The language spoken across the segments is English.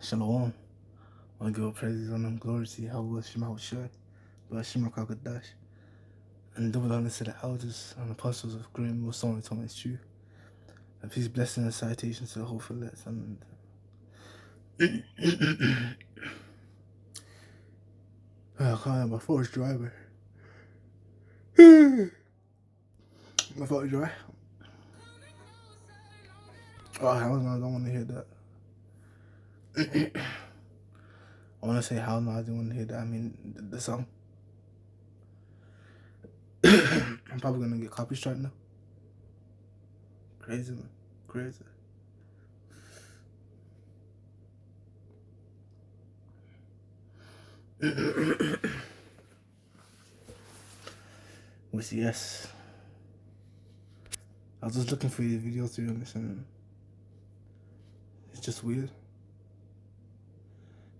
Shalom. I want to give praises on and glory to Yahweh Shema Shai, Shema Kakadash, and double honor to the elders and apostles of great and most holy Thomas true. And peace, blessing, and citations to the whole fillets and I call my force driver. My force driver. Oh, hell no, I don't want to hear that. I want to say hell no, I don't want to hear that. I mean, the song. I'm probably going to get copy strike now. Crazy, man. Crazy. With yes. I was just looking for your video to be honest, and it's just weird.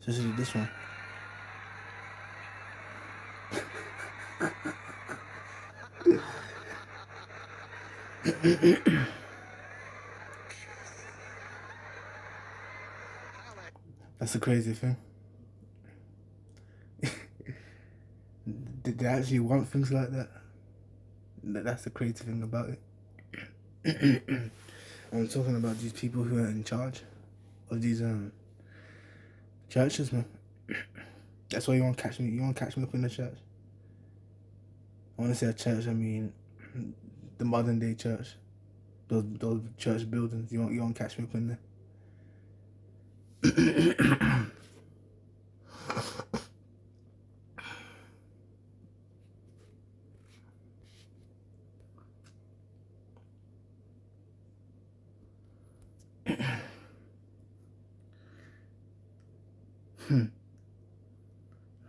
Especially this one. That's the crazy thing. Did they actually want things like that? That's the crazy thing about it. I'm talking about these people who are in charge of these churches, man. That's why you won't catch me. You won't catch me up in the church. I want to say a church. I mean, the modern day church. Those church buildings. You won't catch me up in there.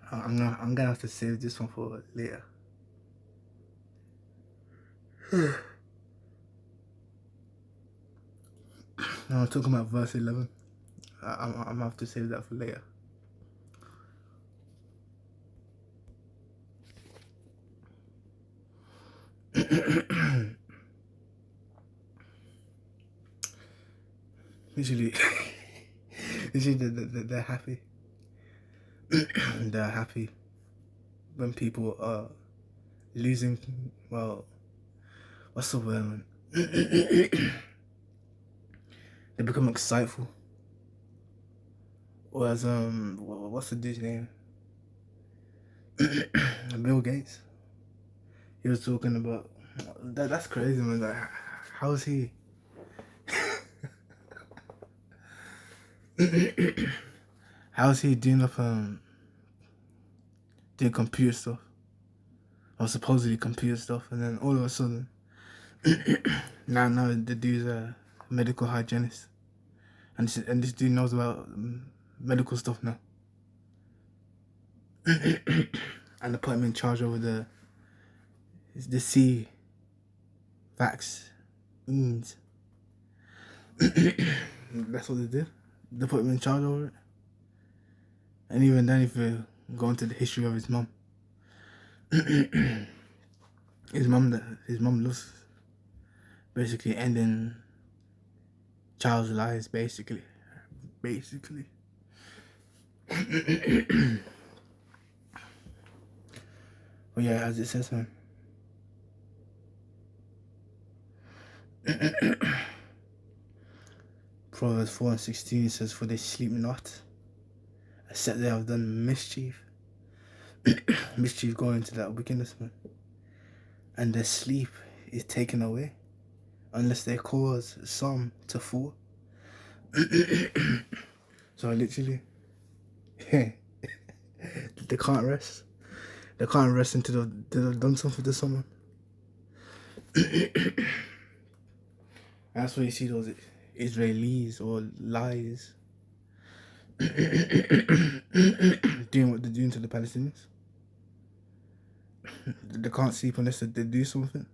I'm gonna have to save this one for later. Now I'm talking about verse 11. I'm gonna have to save that for later. Usually they're happy. They're happy when people are losing. Well, what's the word, man? They become exciteful. Or as what's the dude's name? Bill Gates. He was talking about that. That's crazy, man. Like, how is he? How is he doing up doing computer stuff, or supposedly computer stuff, and then all of a sudden, now the dude's a medical hygienist, and this dude knows about medical stuff now, and they put him in charge over the C vaccines. That's what they did. They put him in charge over it. And even then, if you go into the history of his mom, his mom loves basically ending child's lives, basically. But yeah, as it says, man. Proverbs 4:16 says, "For they sleep not, except they have done mischief." Mischief going into that wickedness, man. And their sleep is taken away, unless they cause some to fall. So literally, they can't rest. They can't rest until they've done something to someone. That's why you see those Israelis or lies doing what they're doing to the Palestinians. They can't sleep unless they do something.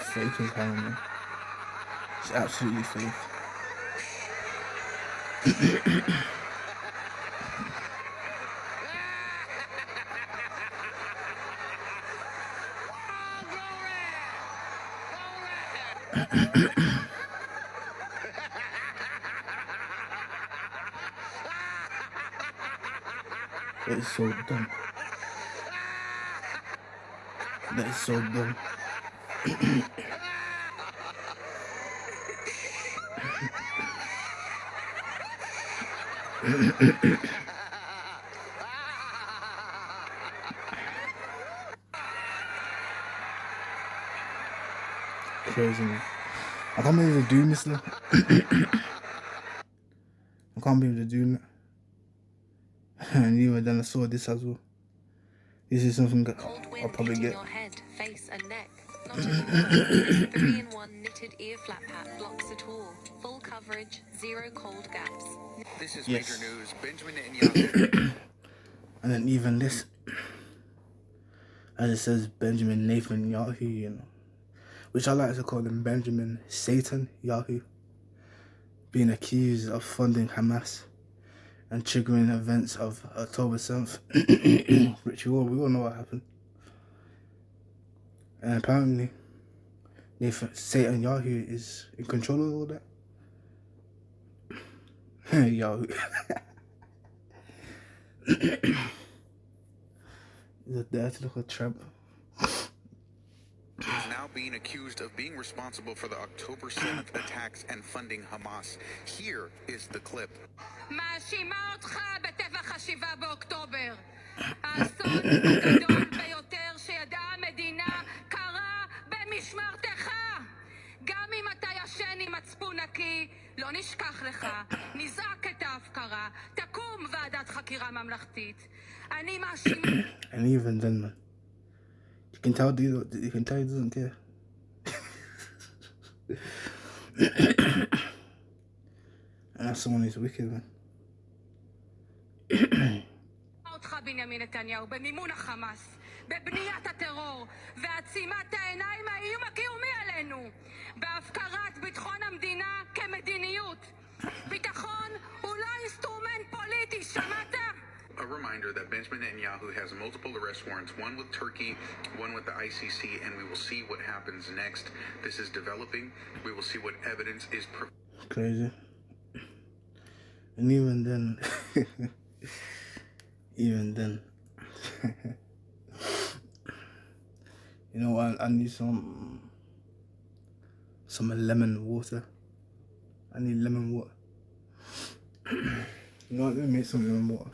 Fake as hell, man. It's absolutely fake. That is so dumb. That is so dumb. Crazy, man. I can't believe they're doing this now. I can't believe they're doing it. And even then I saw this as well. This is something that I'll probably get. Your head, face and neck. Not anymore. 3-in-1 knitted ear flap hat blocks it all. Full coverage, 0 cold gaps. This is major news. Benjamin Netanyahu. And then even this, as it says, Benjamin Nathan Yahoo, you know, which I like to call him Benjamin Satan Yahoo, being accused of funding Hamas and triggering events of October 7th, which we all know what happened. And apparently, Satan Yahoo is in control of all that. Yahoo. He's a dirty little tramp. Is now being accused of being responsible for the October 7th attacks and funding Hamas. Here is the clip. מאשימה אותך בטבח ה-7 באוקטובר. האסון הגדול ביותר שידעה המדינה קרה במשמרתך. גם אם אתה ישן עם מצפון נקי, לא נשכח לך, נזעק את ההפקרה, תקום ועדת חקירה ממלכתית. אני מאשימה... And even then, man, you can tell he doesn't care. And that's someone who's wicked, man. אותך בנימין נתניהו במימון החמאס, בבניית הטרור ועצימת העיניים האיום הקיומי עלינו, בהפקרת ביטחון המדינה כמדיניות. ביטחון הוא לא אינסטרומנט פוליטי, שמעת? A reminder that Benjamin Netanyahu has multiple arrest warrants, one with Turkey, one with the ICC, and we will see what happens next. This is developing. We will see what evidence is... Crazy. And even then, you know what, I need some lemon water. I need lemon water. You know what, let me make some lemon water.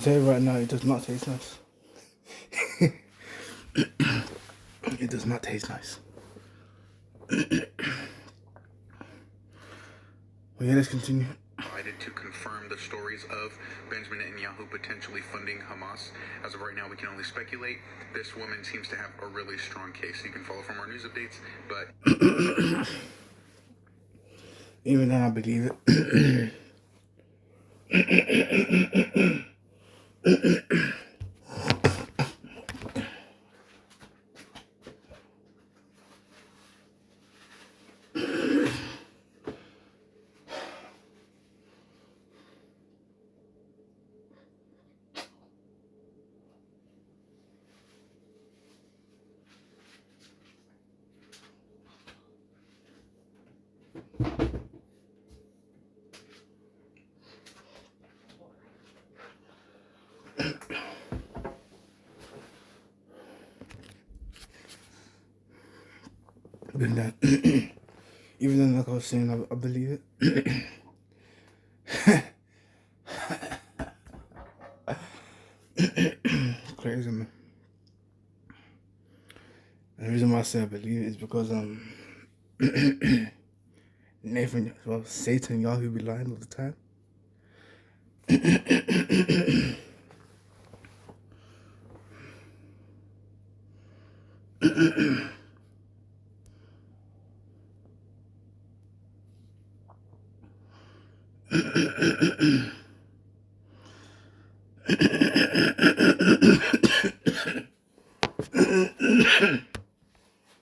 tell you right now, it does not taste nice. It does not taste nice. Well, yeah, let's continue. To confirm the stories of Benjamin Netanyahu potentially funding Hamas. As of right now, we can only speculate. This woman seems to have a really strong case. You can follow from our news updates, but even then, I believe it. But then, even then, like I was saying, I believe it. Crazy, man. And the reason why I say I believe it is because Satan, y'all who be lying all the time.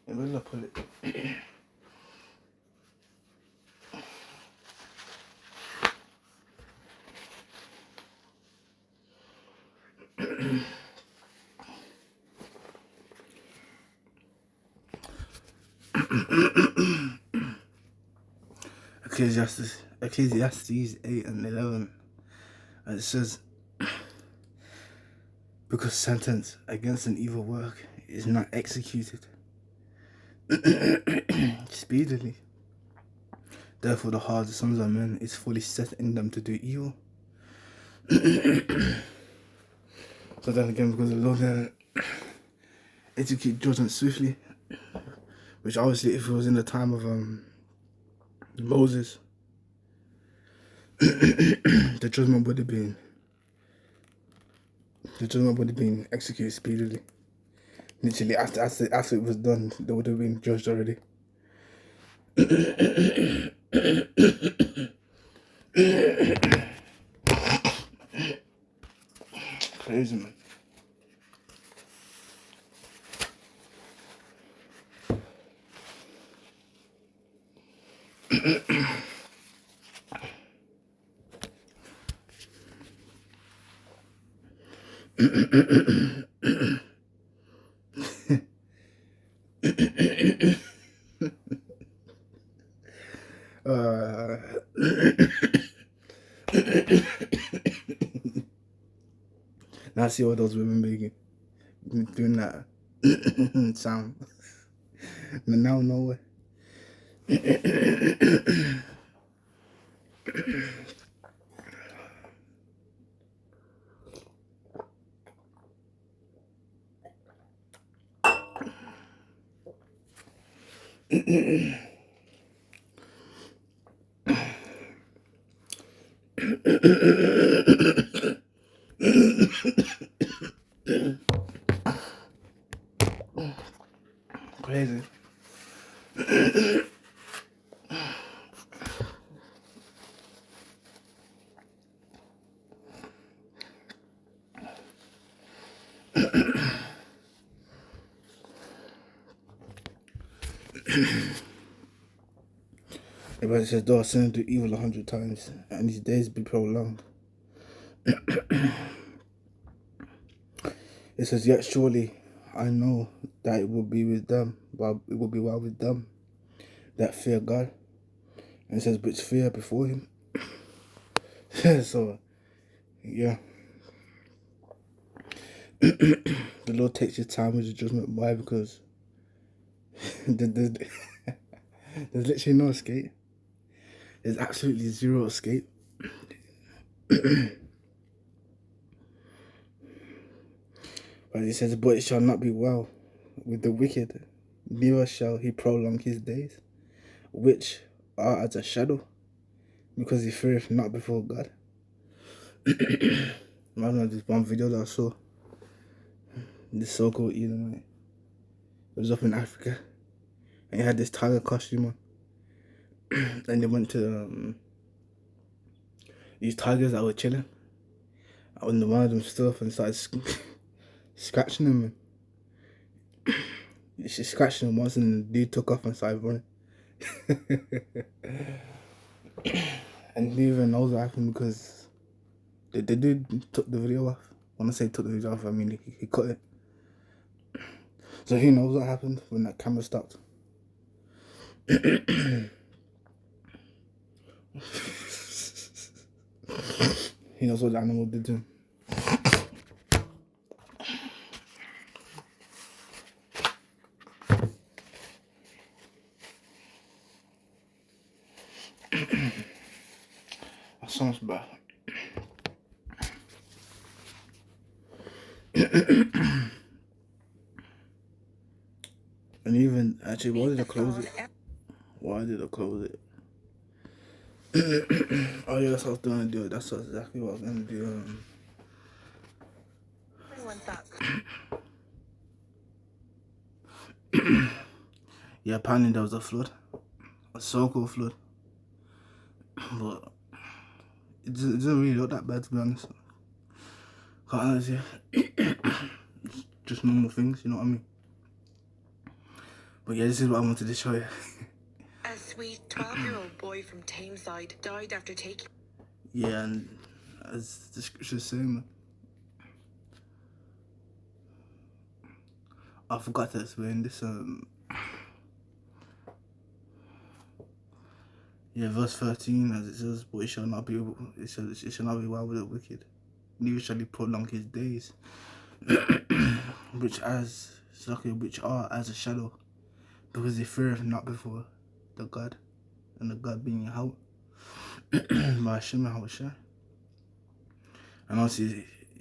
Where did I put it? Ecclesiastes 8 and 11. And it says, because sentence against an evil work is not executed speedily, therefore the heart of the sons of men is fully set in them to do evil. So then again, because the Lord execute judgment swiftly, which obviously if it was in the time of Moses, the judgment would have been executed speedily. Literally after it was done, they would have been judged already. Crazy, man. Now I see all those women making doing that sound. Now no way. Crazy. Everybody says, though I sin do evil 100 times, and these days be prolonged. It says, yet surely I know that it will be with them, but it will be well with them that fear God. And it says, which fear before him. So, yeah. The Lord takes your time with the judgment. Why? Because there's literally no escape. There's absolutely zero escape. But it says, but it shall not be well with the wicked, neither shall he prolong his days, which are as a shadow, because he feareth not before God. Imagine this one video that I saw, this so-called Edomite. It was up in Africa, and he had this tiger costume on. And they went to these tigers that were chilling. And one of them stood up and started scratching him. She scratched him once, and the dude took off and started running. And he even knows what happened because the dude took the video off. When I say took the video off, I mean he cut it. So he knows what happened when that camera stopped. He knows what the animal did to him. That sounds bad. And even, actually, why did I close it? Why did I close it? Oh yeah, that's what I was going to do. That's exactly what I was going to do. Yeah, apparently there was a flood. A so-called flood. But it doesn't really look that bad, to be honest. Quite honestly. Just normal things, you know what I mean? But yeah, this is what I wanted to show you. A sweet 12-year-old boy from Tameside died after taking... Yeah, and as the scriptures say, man. I forgot to explain this, yeah, verse 13, as it says, but it shall not be well with the wicked, neither shall he prolong his days, which are as a shadow, because they feareth not before the God, and the God being Yahweh, by Hashem Yahushua. And also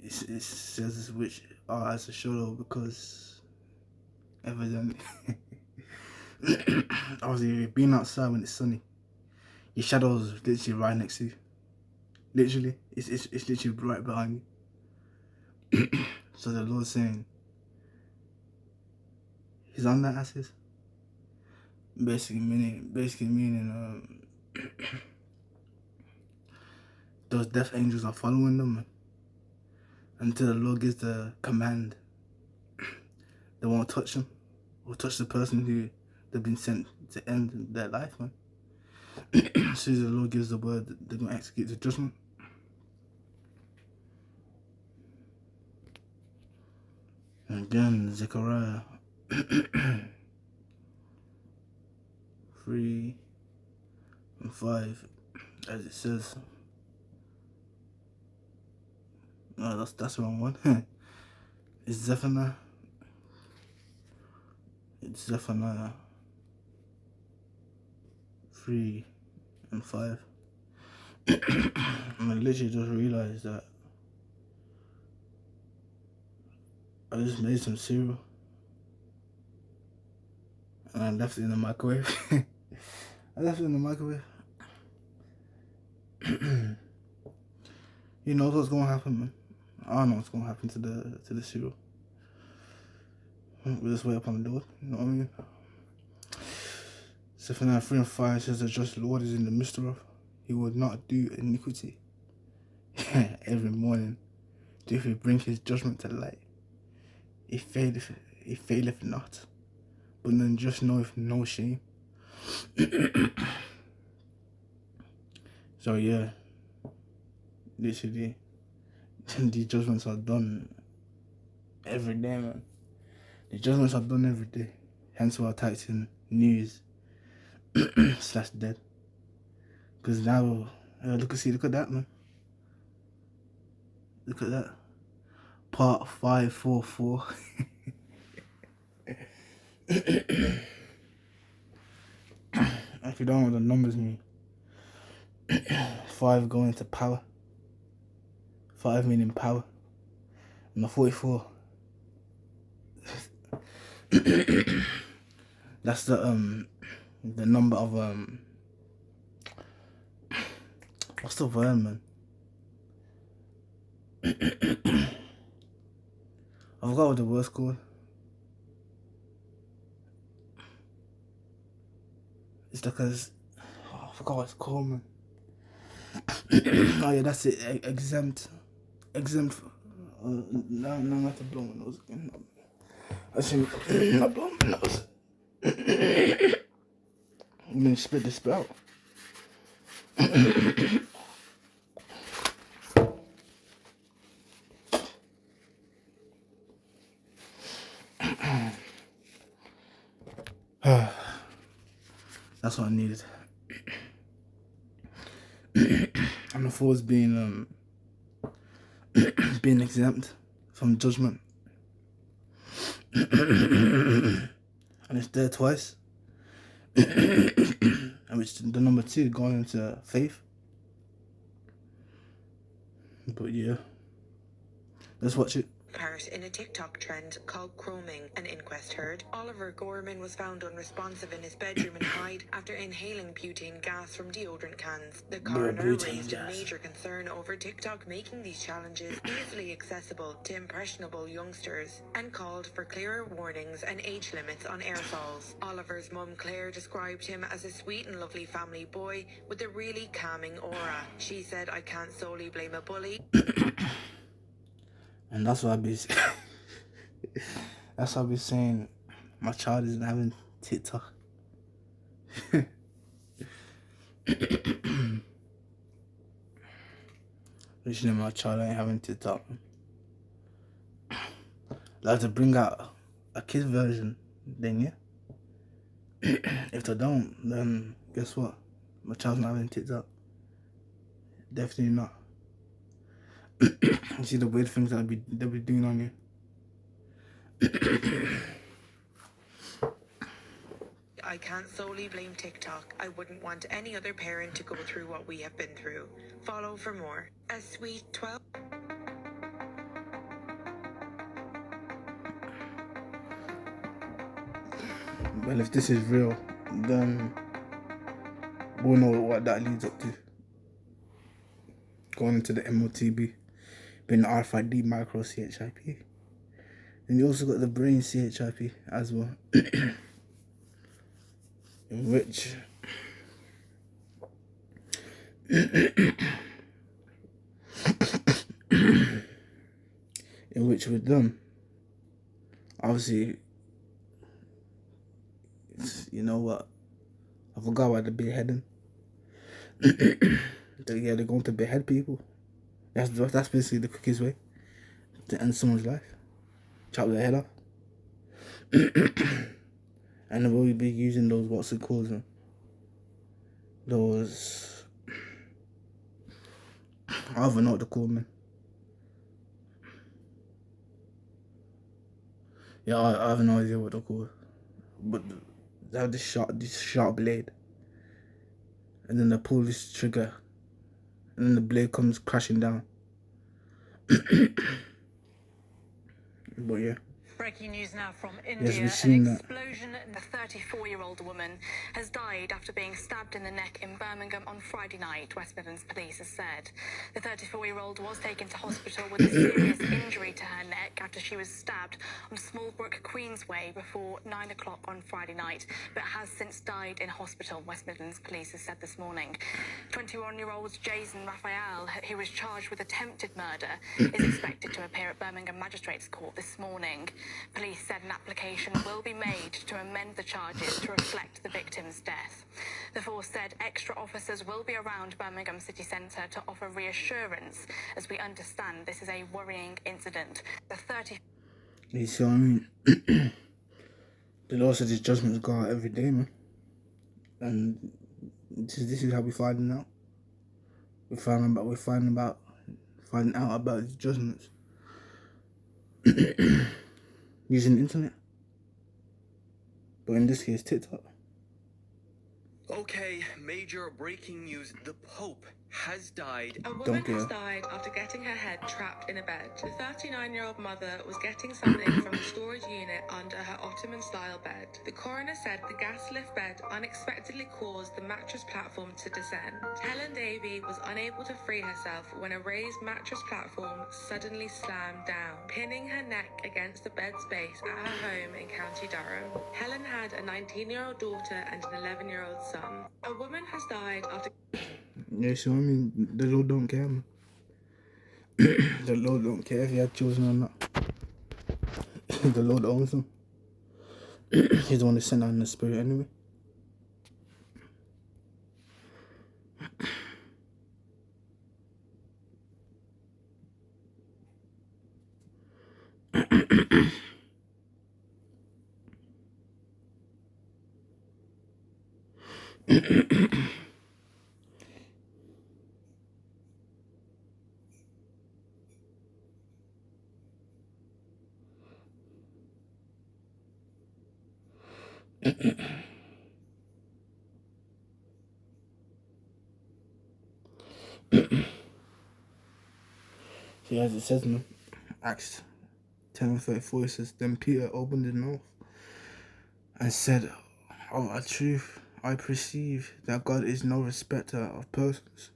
it says which are as a shadow, because evidently, obviously being outside when it's sunny, your shadow is literally right next to you. Literally, it's literally right behind you. So the Lord's saying, He's on that axis. Basically meaning those death angels are following them until the Lord gives the command. They won't touch them or touch the person who they've been sent to end their life, man. As soon as the Lord gives the word, they're going to execute the judgment. And again, Zephaniah 3 and 5, as it says. No, that's the wrong one. It's Zephaniah. It's Zephaniah 3 and 5. And I literally just realized that I just made some cereal and I left it in the microwave. I left it in the microwave. You know what's gonna happen, man. I don't know what's gonna happen to the cereal. We'll just wait upon the Lord, you know what I mean? Zephaniah 3 and 5 says, the just Lord is in the midst of. He will not do iniquity. Every morning doth he bring his judgment to light. He faileth not, but then just knoweth no shame. So yeah, literally, these judgments are done every day, man. The judgments are done every day. Hence why I typed in news / dead. Because now, look at that, man. Look at that. Part 544. If you don't know what the numbers mean, 5 going to power. 5 meaning power. And the 44 That's the number of what's the word, man? I forgot what the word's called. It's because I forgot what it's called, man. Oh yeah, that's it. Exempt. No, not to blow my nose again. I should not blow my nose. I'm gonna spit this out. That's what I needed. And the four's being being exempt from judgment. And it's there twice. And which the number 2 going into faith. But yeah, let's watch it. Part in a TikTok trend called Chroming, an inquest heard. Oliver Gorman was found unresponsive in his bedroom in Hyde after inhaling butane gas from deodorant cans. The coroner raised a major concern over TikTok making these challenges easily accessible to impressionable youngsters and called for clearer warnings and age limits on aerosols. Oliver's mum Claire described him as a sweet and lovely family boy with a really calming aura. She said, "I can't solely blame a bully." And that's what I be that's what I be saying. My child isn't having TikTok. Wishing my child ain't having TikTok. Like to bring out a kid version, then yeah. If they don't, then guess what? My child's not having TikTok. Definitely not. You see the weird things they'll be doing on you. I can't solely blame TikTok. I wouldn't want any other parent to go through what we have been through. Follow for more. A sweet 12. Well, if this is real, then we'll know what that leads up to. Going into the MOTB, being the RFID micro CHIP. And you also got the brain CHIP as well. In which with them, obviously, you know what, I forgot about the beheading. They're going to behead people. That's basically the quickest way to end someone's life. Chop their head off. And they will be using those, what's it called, those, I don't even know what they're called, man. Yeah, I have no idea what they're called. But they have this sharp blade. And then they pull this trigger. And then the blade comes crashing down. But yeah. Breaking news now from Yes, India. we've seen An that. explosion. The 34-year-old woman has died after being stabbed in the neck in Birmingham on Friday night, West Midlands police has said. The 34-year-old was taken to hospital with a serious injury to her neck after she was stabbed on Smallbrook Queensway before 9 o'clock on Friday night, but has since died in hospital, West Midlands police has said this morning. 21-year-old Jason Raphael, who was charged with attempted murder, is expected to appear at Birmingham Magistrates Court this morning. Police said an application will be made to amend the charges to reflect the victim's death. The force said extra officers will be around Birmingham city centre to offer reassurance, as we understand this is a worrying incident. The 30... You see what I mean? The law says his judgments go out every day, man. And this is how we finding out. We're finding out about his judgments. Using the internet. But in this case, TikTok. Okay, major breaking news. The Pope has died. A woman Don't care. has died after getting her head trapped in a bed. The 39-year-old mother was getting something from the storage unit under her Ottoman-style bed. The coroner said the gas lift bed unexpectedly caused the mattress platform to descend. Helen Davey was unable to free herself when a raised mattress platform suddenly slammed down, pinning her neck against the bed's base at her home in County Durham. Helen had a 19-year-old daughter and an 11-year-old son. A woman has died after... Yeah, so I mean, the Lord don't care, man. The Lord don't care if he had children or not. The Lord owns them. He's the one who sent out in the spirit anyway. See, as it says, man, Acts 10:34, it says, then Peter opened his mouth and said, of a truth, I perceive that God is no respecter of persons.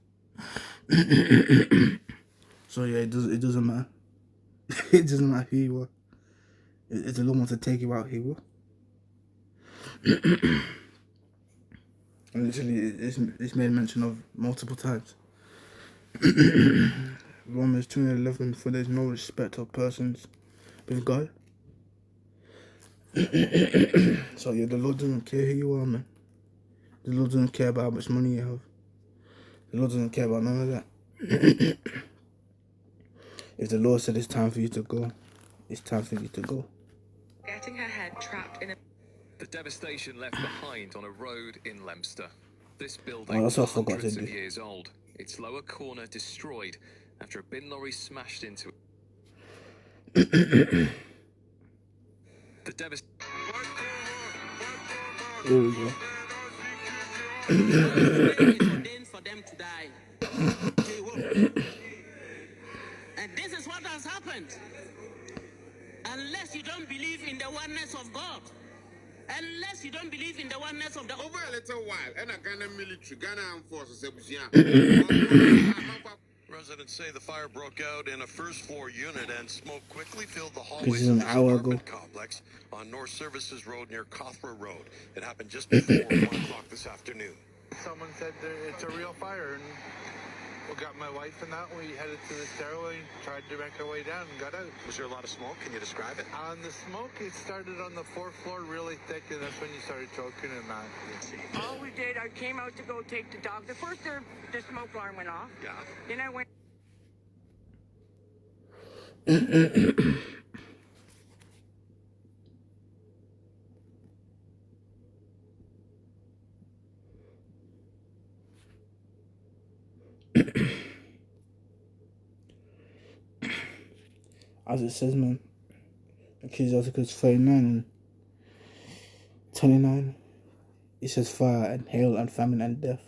So yeah, it doesn't matter. It doesn't matter who you are. If the Lord wants to take you out, he will. And literally, it's made mention of multiple times. Romans 2:11, for there is no respect of persons with God. So yeah, the Lord doesn't care who you are, man. The Lord doesn't care about how much money you have. The Lord doesn't care about none of that. If the Lord said it's time for you to go, it's time for you to go. getting her head trapped in a... The devastation left behind on a road in Leominster. This Oh, building that's is what I forgot hundreds to of do. years old. Its lower corner destroyed after a bin lorry smashed into it. The devastation... Here we go. It's ordained for them to die. They will. And this is what has happened. Unless you don't believe in the oneness of God, unless you don't believe in the oneness of the... Over a little while, and a Ghana military, Ghana armed forces, Residents say the fire broke out in a first-floor unit and smoke quickly filled the This hallways is of an this hour ago. apartment complex on North Services Road near Cothra Road. It happened just before 1 o'clock this afternoon. Someone said it's a real fire, and we got my wife and that. We headed to the stairway, tried to make our way down, and got out. Was there a lot of smoke? Can you describe it? The smoke, it started on the fourth floor really thick, and that's when you started choking and that. All we did, I came out to go take the dog. The first, the smoke alarm went off. Yeah. Then I went... As it says, man, Ecclesiasticus 39 and 29, it says fire and hail and famine and death.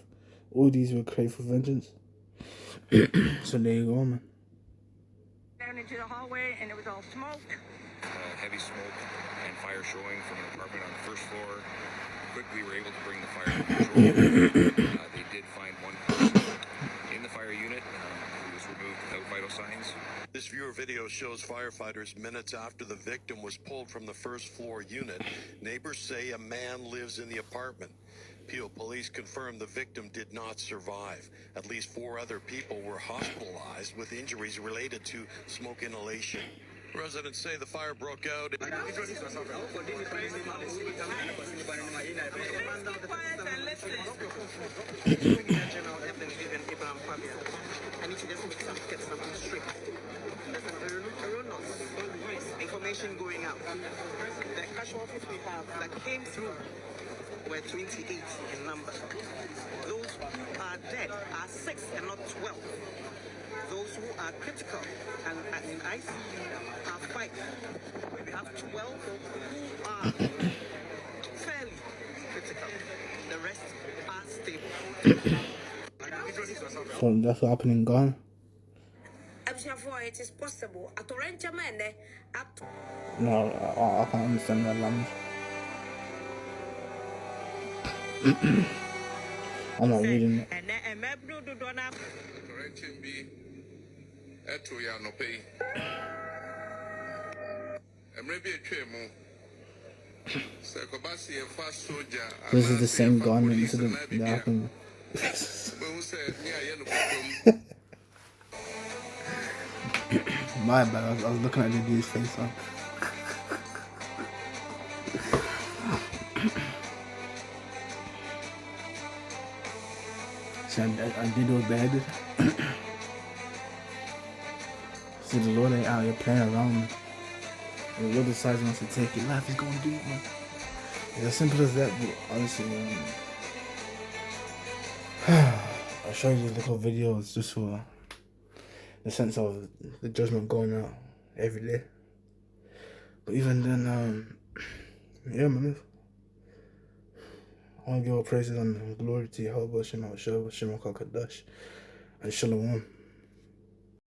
All these were created for vengeance. So there you go, man. down into the hallway, and it was all smoke. Heavy smoke and fire showing from an apartment on the first floor. Quickly were able to bring the fire under control. They did find one person in the fire unit who was removed without vital signs. This viewer video shows firefighters minutes after the victim was pulled from the first floor unit. Neighbors say a man lives in the apartment. Peel police confirmed the victim did not survive. At least 4 other people were hospitalized with injuries related to smoke inhalation. Residents say the fire broke out. Information going out. The casualties we have that came through were 28 in number. Those who are dead are 6 and not 12. Those who are critical and are in ICU are 5. We have 12 who are fairly critical. The rest are stable. That's what happened in Ghana. It is possible. No, I can't understand that language. I'm not reading it. This is the same Ghana incident that happened. My bad, I was looking at the dude's face. So I did those beheaded. See, the Lord ain't out here playing around. When the Lord decides he wants to take your life, he's gonna do it, man. It's as simple as that, but honestly, I'll show you little videos just for the sense of the judgment going out every day. But even then, yeah, man. I want to give all praises and glory to Yahweh, Shema Kadash, and Shalom.